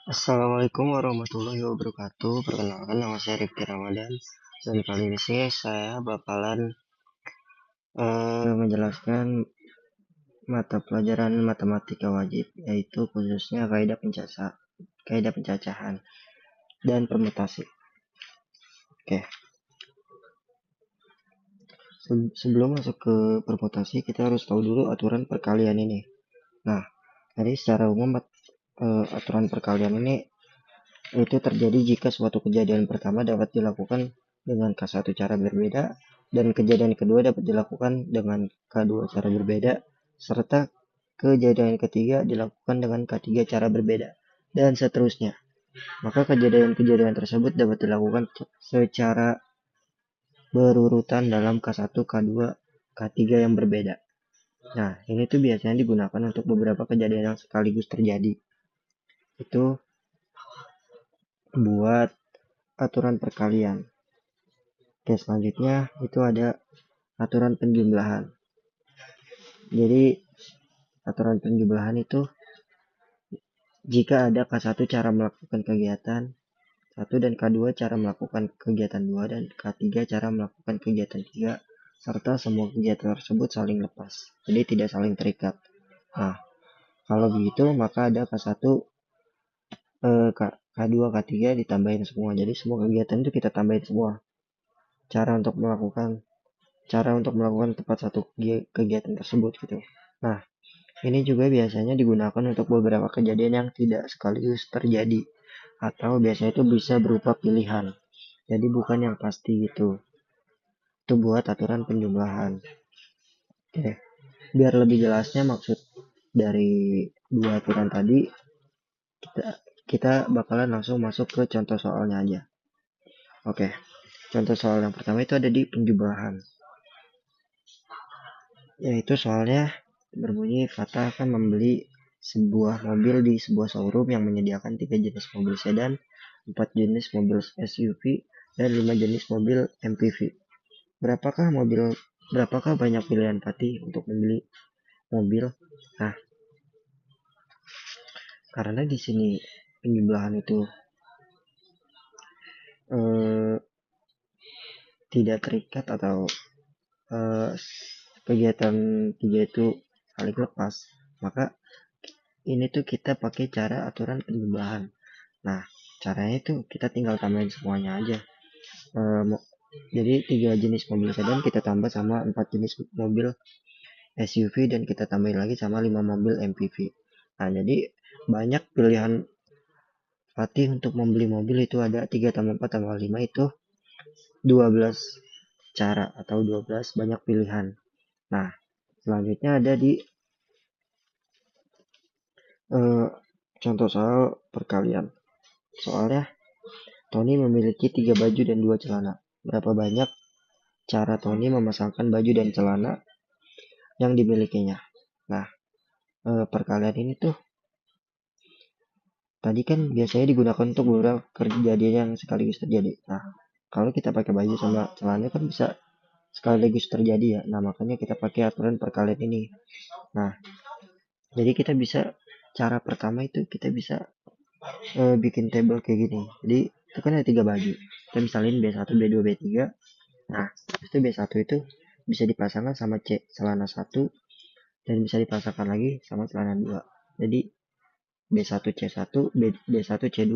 Assalamualaikum warahmatullahi wabarakatuh. Perkenalkan, nama saya Rifki Ramadan, dan kali ini sih saya bakalan menjelaskan mata pelajaran matematika wajib, yaitu khususnya kaidah pencacahan dan permutasi. Oke, sebelum masuk ke permutasi, kita harus tahu dulu aturan perkalian ini. Nah, jadi secara umum aturan perkalian ini itu terjadi jika suatu kejadian pertama dapat dilakukan dengan K1 cara berbeda dan kejadian kedua dapat dilakukan dengan K2 cara berbeda, serta kejadian ketiga dilakukan dengan K3 cara berbeda, dan seterusnya. Maka kejadian-kejadian tersebut dapat dilakukan secara berurutan dalam K1, K2, K3 yang berbeda. Nah, ini tuh biasanya digunakan untuk beberapa kejadian yang sekaligus terjadi. Itu buat aturan perkalian. Oke, selanjutnya itu ada aturan penjumlahan. Jadi aturan penjumlahan itu jika ada K1 cara melakukan kegiatan 1 dan K2 cara melakukan kegiatan 2 dan K3 cara melakukan kegiatan 3 serta semua kegiatan tersebut saling lepas. Jadi tidak saling terikat. Nah, kalau begitu maka ada K1 K2 K3 ditambahin semua. Jadi semua kegiatan itu kita tambahin semua. Cara untuk melakukan tepat satu kegiatan tersebut gitu. Nah, ini juga biasanya digunakan untuk beberapa kejadian yang tidak sekaligus terjadi atau biasanya itu bisa berupa pilihan. Jadi bukan yang pasti gitu. Itu buat aturan penjumlahan. Oke, biar lebih jelasnya maksud dari dua aturan tadi, kita bakalan langsung masuk ke contoh soalnya aja. Oke, contoh soal yang pertama itu ada di penjumlahan. Yaitu soalnya berbunyi Fatah akan membeli sebuah mobil di sebuah showroom yang menyediakan 3 jenis mobil sedan, 4 jenis mobil SUV, dan 5 jenis mobil MPV. Berapakah banyak pilihan Fatih untuk membeli mobil? Nah, karena di sini penjumlahan itu eh, tidak terikat atau eh, kegiatan tiga itu saling lepas, maka ini tuh kita pakai cara aturan penjumlahan. Nah, caranya itu kita tinggal tambahin semuanya aja. Jadi 3 jenis mobil sedan kita tambah sama 4 jenis mobil SUV dan kita tambahin lagi sama 5 mobil MPV. Nah, jadi banyak pilihan Fatih untuk membeli mobil itu ada 3 tambah 4 tambah 5 itu 12 cara atau 12 banyak pilihan. Nah, selanjutnya ada di contoh soal perkalian. Soalnya Tony memiliki 3 baju dan 2 celana. Berapa banyak cara Tony memasangkan baju dan celana yang dimilikinya? Nah, perkalian ini tuh tadi kan biasanya digunakan untuk beberapa kejadian yang sekaligus terjadi. Nah, kalau kita pakai baju sama celana kan bisa sekaligus terjadi ya. Nah, makanya kita pakai aturan perkalian ini. Nah, jadi kita bisa cara pertama itu kita bisa bikin table kayak gini. Jadi itu kan ada 3 baju. Kita misalin B1, B2, B3. Nah, itu B1 itu bisa dipasangkan sama celana 1 dan bisa dipasangkan lagi sama celana 2. Jadi B1C1, B1C2.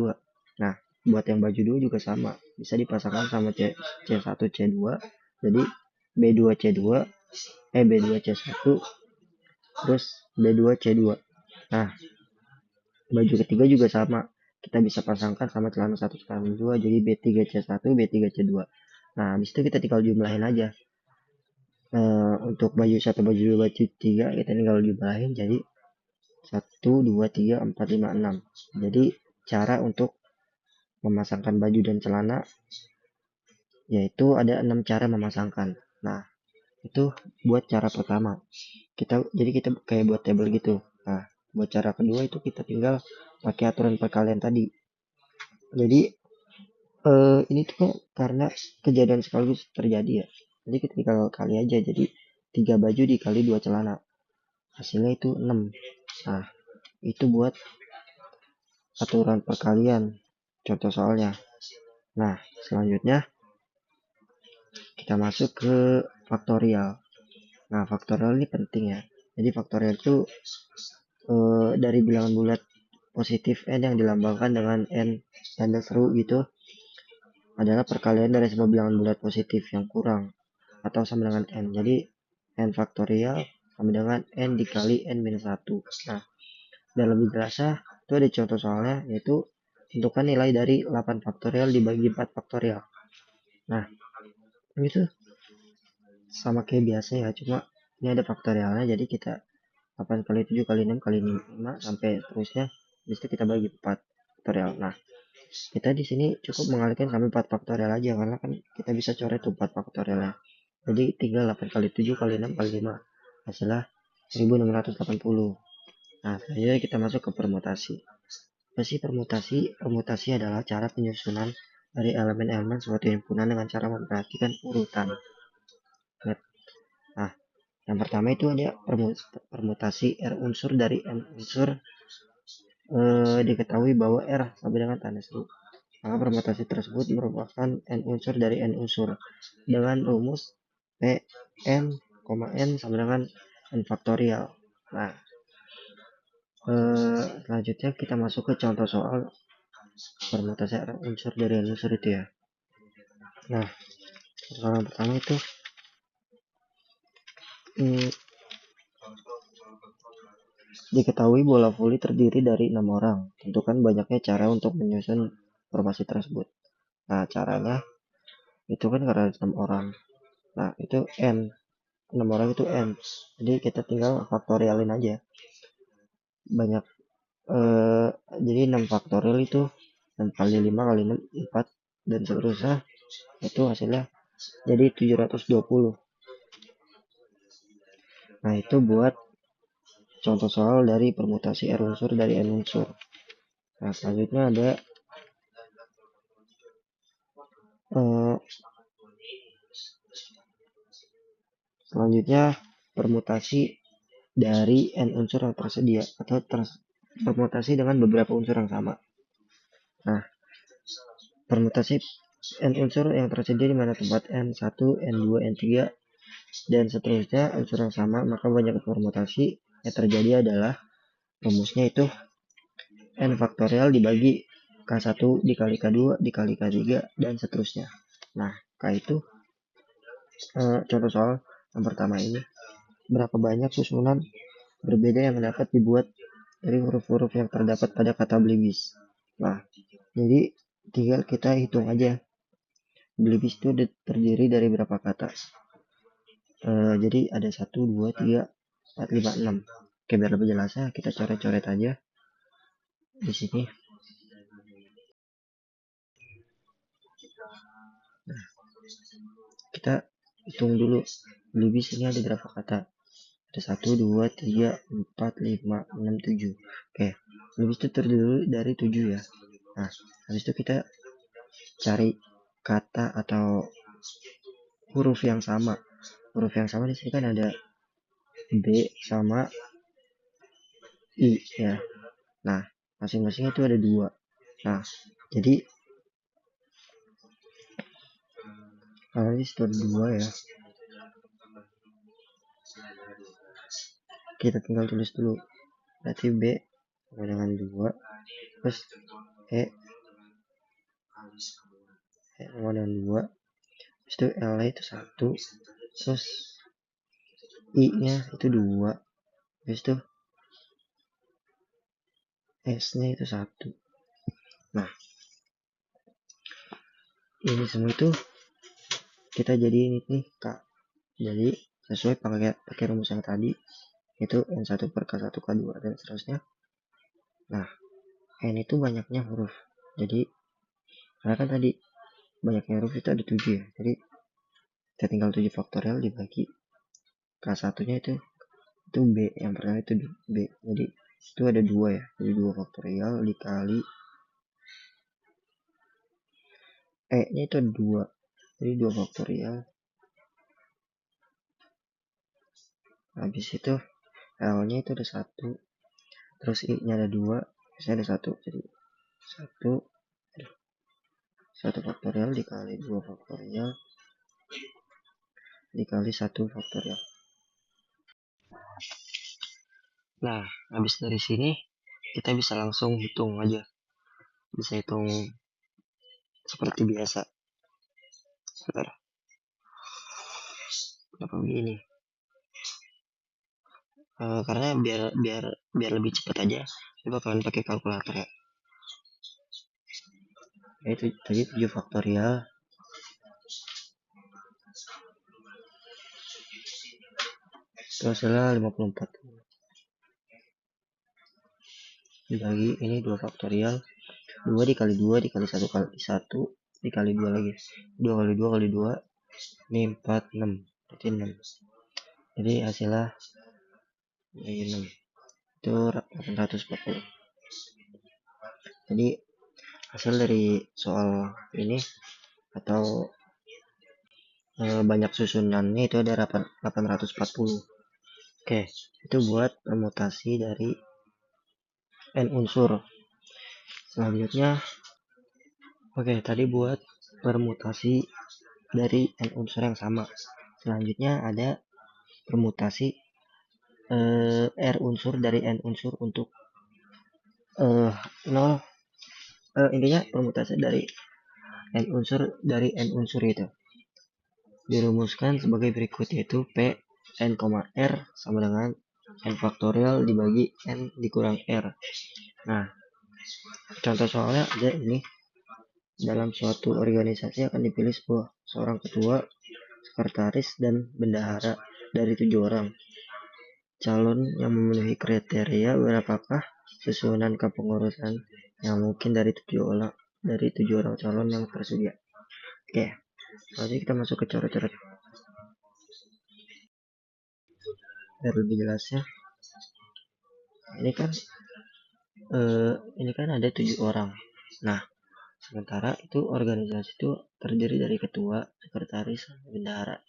Nah, buat yang baju 2 juga sama. Bisa dipasangkan sama C1C2. Jadi B2C2, B2C1, terus B2C2. Nah, baju ketiga juga sama. Kita bisa pasangkan sama celana 1 celana 2 jadi B3C1, B3C2. Nah, habis itu kita tinggal jumlahin aja. Untuk baju 1, baju 2, baju 3 kita tinggal jumlahin jadi 1, 2, 3, 4, 5, 6. Jadi cara untuk memasangkan baju dan celana yaitu ada 6 cara memasangkan. Nah, itu buat cara pertama. Jadi kita kayak buat table gitu. Nah, buat cara kedua itu kita tinggal pakai aturan perkalian tadi. Jadi ini tuh karena kejadian sekaligus terjadi ya. Jadi kita tinggal kali aja. Jadi 3 baju dikali 2 celana. Hasilnya itu 6. Nah, itu buat aturan perkalian contoh soalnya. Nah, selanjutnya kita masuk ke faktorial. Nah, faktorial ini penting ya. Jadi faktorial itu dari bilangan bulat positif n yang dilambangkan dengan n tanda seru gitu adalah perkalian dari sebuah bilangan bulat positif yang kurang atau sama dengan n. Jadi n faktorial sama dengan n dikali n minus 1. Nah, dan lebih jelasnya itu ada contoh soalnya, yaitu tentukan nilai dari 8 faktorial dibagi 4 faktorial. Nah, itu sama kayak biasa ya, cuma ini ada faktorialnya, jadi kita 8 kali 7 kali 6 kali 5 sampai seterusnya, bisa kita bagi 4 faktorial. Nah, kita di sini cukup mengalihkan sampai 4 faktorial aja, karena kan kita bisa coret tuh 4 faktorialnya. Jadi tinggal 8 kali 7 kali 6 kali 5, hasilnya 1680. Nah, selanjutnya kita masuk ke permutasi. Apa sih permutasi? Permutasi adalah cara penyusunan dari elemen-elemen suatu himpunan dengan cara memperhatikan urutan. Nah, yang pertama itu ada permutasi R unsur dari N unsur. Diketahui bahwa R sama dengan tanda seru. Maka permutasi tersebut merupakan N unsur dari N unsur dengan rumus P N, N sama dengan N faktorial. Nah, selanjutnya kita masuk ke contoh soal permutasi R unsur dari N unsur itu ya. Nah, soal yang pertama itu diketahui bola voli terdiri dari 6 orang. Tentukan banyaknya cara untuk menyusun formasi tersebut. Nah, caranya itu kan karena 6 orang. Nah, itu N. 6 orang itu N. Jadi kita tinggal faktorialin aja. Banyak jadi 6 faktorial itu 6 kali 5 kali 6 4 dan seterusnya, itu hasilnya jadi 720. Nah, itu buat contoh soal dari permutasi R unsur dari N unsur. Nah, selanjutnya ada permutasi dari N unsur yang tersedia atau permutasi dengan beberapa unsur yang sama. Nah, permutasi N unsur yang tersedia di mana tempat N1, N2, N3 dan seterusnya unsur yang sama, maka banyak permutasi yang terjadi adalah rumusnya itu N faktorial dibagi K1 dikali K2 dikali K3 dan seterusnya. Nah, K itu contoh soal yang pertama ini, berapa banyak susunan berbeda yang dapat dibuat dari huruf-huruf yang terdapat pada kata belibis. Nah, jadi tinggal kita hitung aja belibis itu terdiri dari berapa kata. Jadi ada 1, 2, 3, 4, 5, 6. Oke, biar lebih jelasnya kita coret-coret aja di sini. Nah, kita hitung dulu belibis ini ada berapa kata. Ada 1, 2, 3, 4, 5, 6, 7. Oke, belibis itu terdiri dari 7 ya. Nah, habis itu kita cari kata atau huruf yang sama. Huruf yang sama di sini kan ada B sama I ya. Nah, masing-masing itu ada 2. Nah, jadi kalau ini sudah 2 ya. Kita tinggal tulis dulu. Berarti B sama dengan 2. Terus E sama dengan 2. Terus itu L itu 1. Terus I nya itu 2. Terus itu S nya itu 1. Nah, ini semua itu kita jadiin ini K. Jadi sesuai pakai rumus yang tadi, itu N1 per K1 K2 dan seterusnya. Nah, N itu banyaknya huruf. Jadi karena kan tadi banyaknya huruf itu ada 7 ya. Jadi kita tinggal 7 faktorial dibagi K1 nya itu B, yang pertama itu B. Jadi itu ada 2 ya. Jadi 2 faktorial dikali E nya itu ada 2. Jadi 2 faktorial. Habis itu L nya itu ada 1. Terus I nya ada 2. S nya ada 1. Jadi 1 faktorial dikali 2 faktorial dikali 1 faktorial. Nah, habis dari sini kita bisa langsung hitung aja. Bisa hitung seperti biasa. Bentar. Kenapa begini? Karena biar lebih cepat aja, kita bakalan pakai kalkulator ya. Itu tadi 7 faktorial itu hasilnya 54 dibagi ini 2 faktorial, 2 dikali 2 dikali 1 kali 1 dikali 2 lagi, 2 kali 2 kali 2 ini 4, 6, berarti 6. Jadi hasilnya 6 itu 840. Jadi hasil dari soal ini atau banyak susunannya itu ada 840. Oke, itu buat permutasi dari n unsur. Selanjutnya, oke, tadi buat permutasi dari n unsur yang sama. Selanjutnya ada permutasi r unsur dari n unsur untuk 0. Intinya permutasi dari n unsur dari n unsur itu dirumuskan sebagai berikut, yaitu p n, r sama dengan n faktorial dibagi n dikurang r. Nah, contoh soalnya ada ini. Dalam suatu organisasi akan dipilih seorang ketua, sekretaris, dan bendahara dari 7 orang. Calon yang memenuhi kriteria berapakah susunan kepengurusan yang mungkin dari 7 orang calon yang tersedia. Oke, selanjutnya kita masuk ke coret-coret. Biar lebih jelasnya, ini kan ada 7 orang. Nah, sementara itu organisasi itu terdiri dari ketua, sekretaris, bendahara.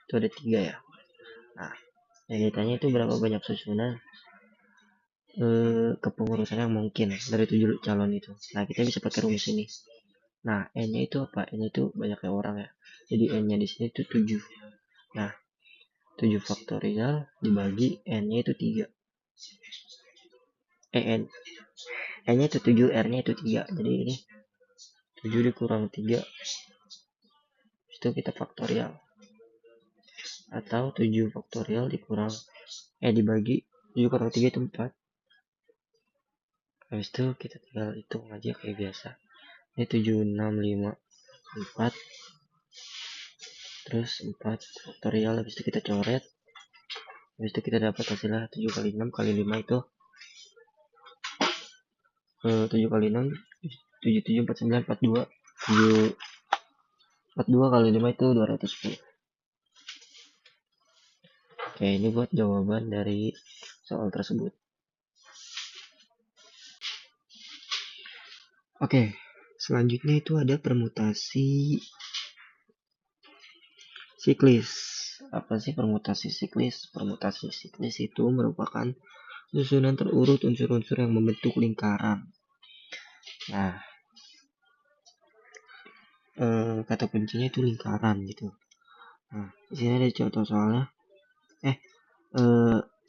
Itu ada 3 ya. Nah, yang ditanya itu berapa banyak susunan kepengurusan yang mungkin dari 7 calon itu. Nah, kita bisa pakai rumus ini. Nah, n-nya itu apa? N-nya itu banyaknya orang ya. Jadi n-nya di sini itu 7. Nah, 7 faktorial dibagi n-nya itu 3. N-nya itu 7, R-nya itu 3. Jadi ini 7 dikurang 3 itu kita faktorial. Atau 7 faktorial dibagi 7 kurang 3 itu 4. Habis itu kita tinggal hitung aja kayak biasa. Ini 7, 6, 5, 4. Terus 4 faktorial, habis itu kita coret. Habis itu kita dapat hasilnya 7 kali 6 kali 5 itu 7 kali 6 7, 7, 49, 42 7, 42 kali 5 itu 210. Oke, ini buat jawaban dari soal tersebut. Oke, selanjutnya itu ada permutasi siklis. Apa sih permutasi siklis? Permutasi siklis itu merupakan susunan terurut unsur-unsur yang membentuk lingkaran. Nah, kata kuncinya itu lingkaran gitu. Nah, di sini ada contoh soalnya.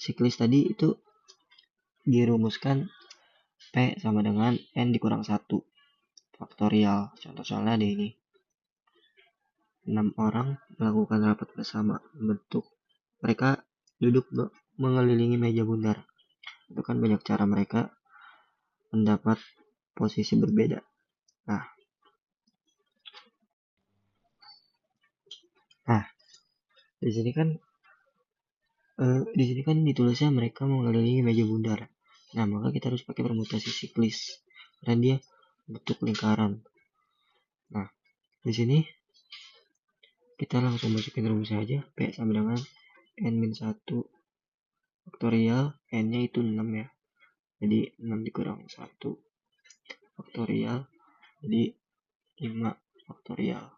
Siklis tadi itu dirumuskan P sama dengan N dikurang 1 faktorial. Contoh soalnya ada ini. 6 orang melakukan rapat bersama, mereka duduk mengelilingi meja bundar. Itu kan banyak cara mereka mendapat posisi berbeda. Nah, di sini kan ditulisnya mereka mengelilingi meja bundar. Nah, maka kita harus pakai permutasi siklis dan dia bentuk lingkaran. Nah, di sini kita langsung masukin rumusnya aja. P sama dengan N-1 faktorial, N-nya itu 6 ya. Jadi 6 dikurang 1 faktorial, jadi 5 faktorial.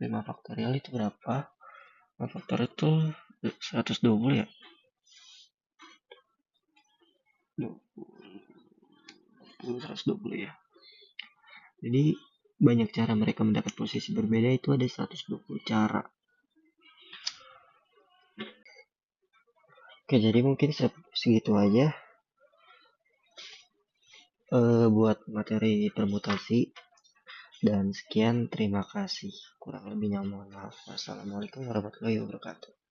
5 faktorial itu berapa? 5 faktorial itu 120 ya. 120 ya. Jadi banyak cara mereka mendapat posisi berbeda, itu ada 120 cara. Oke, jadi mungkin segitu aja buat materi permutasi. Dan sekian, terima kasih. Kurang lebihnya mohon maaf. Wassalamualaikum warahmatullahi wabarakatuh.